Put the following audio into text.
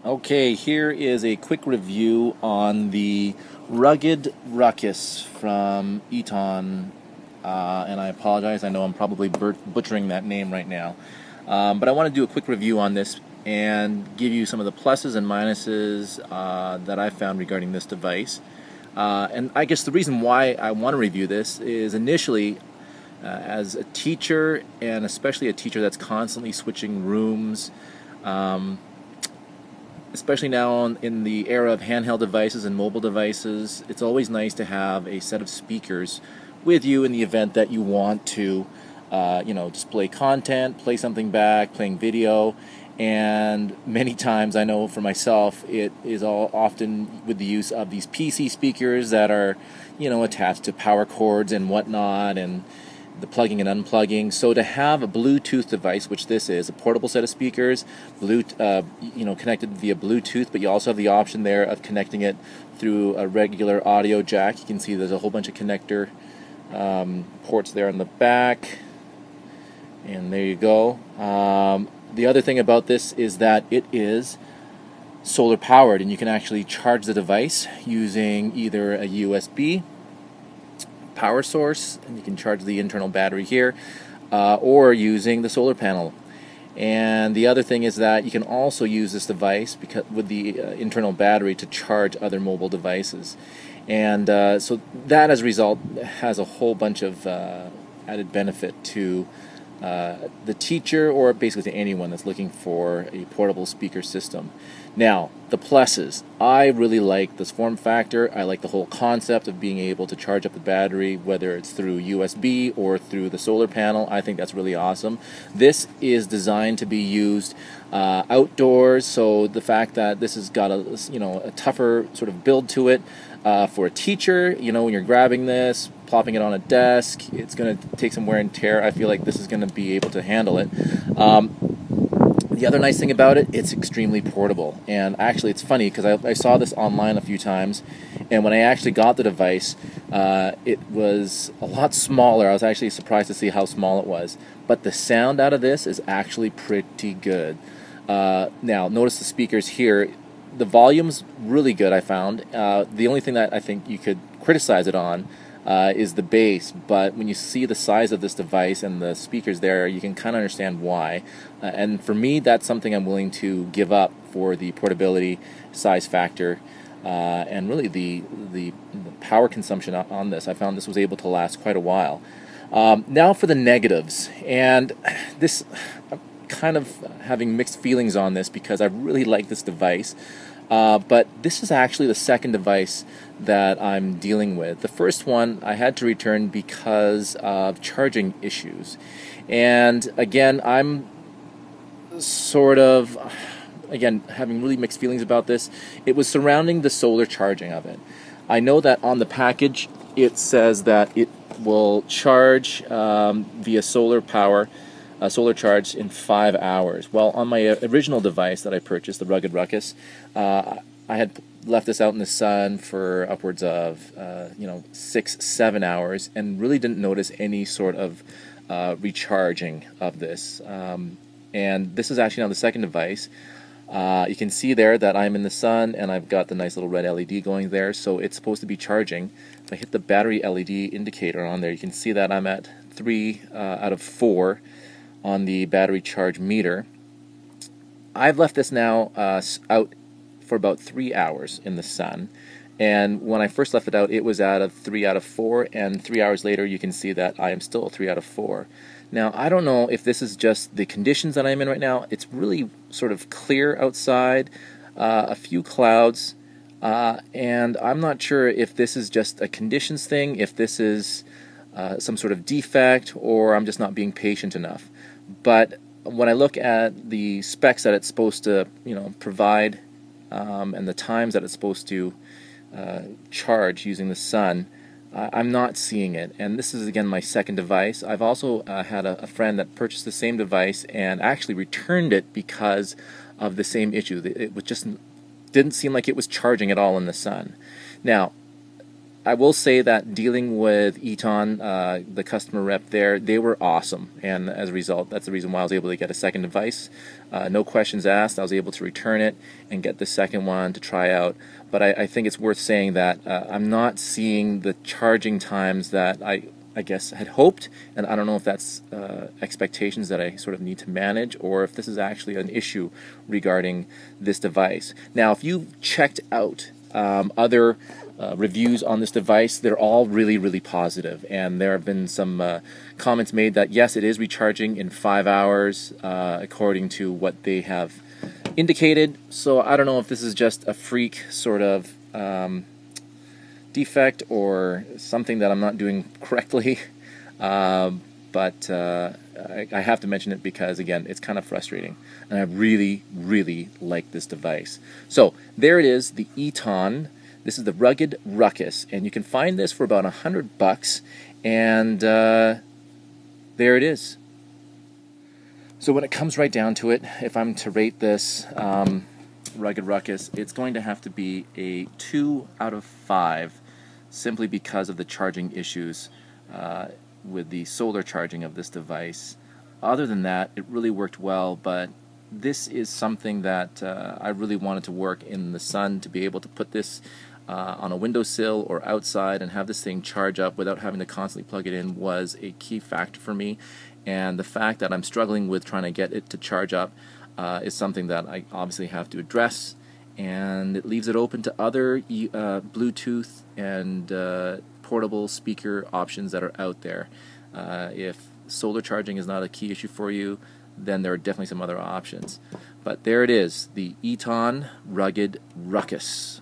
Okay, here is a quick review on the Rugged Ruckus from Eton, and I apologize, I know I'm probably butchering that name right now, but I want to do a quick review on this and give you some of the pluses and minuses that I found regarding this device. And I guess the reason why I want to review this is initially, as a teacher, and especially a teacher that's constantly switching rooms, especially now in the era of handheld devices and mobile devices, it's always nice to have a set of speakers with you in the event that you want to, display content, play something back, playing video. And many times, I know for myself, it is all often with the use of these PC speakers that are, attached to power cords and whatnot, and the plugging and unplugging. So to have a Bluetooth device, which this is, a portable set of speakers, connected via Bluetooth, but you also have the option there of connecting it through a regular audio jack. You can see there's a whole bunch of connector ports there on the back, and there you go. The other thing about this is that it is solar powered, and you can actually charge the device using either a USB power source, and you can charge the internal battery here, or using the solar panel. And the other thing is that you can also use this device with the internal battery to charge other mobile devices. And so that, as a result, has a whole bunch of added benefit to the teacher, or basically to anyone that's looking for a portable speaker system. Now, the pluses. I really like this form factor. I like the whole concept of being able to charge up the battery, whether it's through USB or through the solar panel. I think that's really awesome. This is designed to be used outdoors, so the fact that this has got a tougher sort of build to it, for a teacher, when you're grabbing this, plopping it on a desk, it's going to take some wear and tear. I feel like this is going to be able to handle it. The other nice thing about it, it's extremely portable. And actually, it's funny because I saw this online a few times, and when I actually got the device, it was a lot smaller. I was actually surprised to see how small it was. But the sound out of this is actually pretty good. Now, notice the speakers here. The volume's really good, I found. The only thing that I think you could criticize it on is the bass, but when you see the size of this device and the speakers there, you can kind of understand why. And for me, that's something I'm willing to give up for the portability, size factor, and really the power consumption on this. I found this was able to last quite a while. Now for the negatives, and this, I'm kind of having mixed feelings on this because I really like this device. But this is actually the second device that I'm dealing with. The first one I had to return because of charging issues. And again, I'm sort of, having really mixed feelings about this. It was surrounding the solar charging of it. I know that on the package it says that it will charge via solar power, solar charge in 5 hours. Well, on my original device that I purchased, the Rugged Ruckus, I had left this out in the sun for upwards of 6-7 hours, and really didn't notice any sort of recharging of this. And this is actually now the second device. You can see there that I'm in the sun, and I've got the nice little red LED going there, so it's supposed to be charging. If I hit the battery LED indicator on there, you can see that I'm at 3 out of 4 on the battery charge meter. I've left this now out for about 3 hours in the sun, and when I first left it out, it was out of 3 out of 4, and 3 hours later you can see that I am still 3 out of 4. Now, I don't know if this is just the conditions that I'm in right now. It's really sort of clear outside, a few clouds, and I'm not sure if this is just a conditions thing, if this is some sort of defect, or I'm just not being patient enough. But when I look at the specs that it's supposed to, provide, and the times that it's supposed to charge using the sun, I'm not seeing it. And this is, again, my second device. I've also had a friend that purchased the same device and actually returned it because of the same issue. It just didn't seem like it was charging at all in the sun. Now, I will say that dealing with Eton, the customer rep there, they were awesome, and as a result, that's the reason why I was able to get a second device. No questions asked. I was able to return it and get the second one to try out. But I think it's worth saying that I'm not seeing the charging times that I guess had hoped, and I don't know if that's expectations that I sort of need to manage, or if this is actually an issue regarding this device. Now, if you've checked out other reviews on this device, they're all really, really positive, and there have been some comments made that yes, it is recharging in 5 hours according to what they have indicated. So I don't know if this is just a freak sort of defect or something that I'm not doing correctly, but I have to mention it because, again, it's kind of frustrating, and I really, really like this device. So there it is, the Eton. This is the Rugged Ruckus, and you can find this for about $100, and there it is. So when it comes right down to it, if I'm to rate this Rugged Ruckus, it's going to have to be a 2 out of 5, simply because of the charging issues with the solar charging of this device. Other than that, it really worked well, but this is something that I really wanted to work in the sun, to be able to put this on a windowsill or outside and have this thing charge up without having to constantly plug it in was a key factor for me. And the fact that I'm struggling with trying to get it to charge up is something that I obviously have to address, and it leaves it open to other Bluetooth and portable speaker options that are out there. If solar charging is not a key issue for you, then there are definitely some other options. But there it is, the Eton Rugged Ruckus.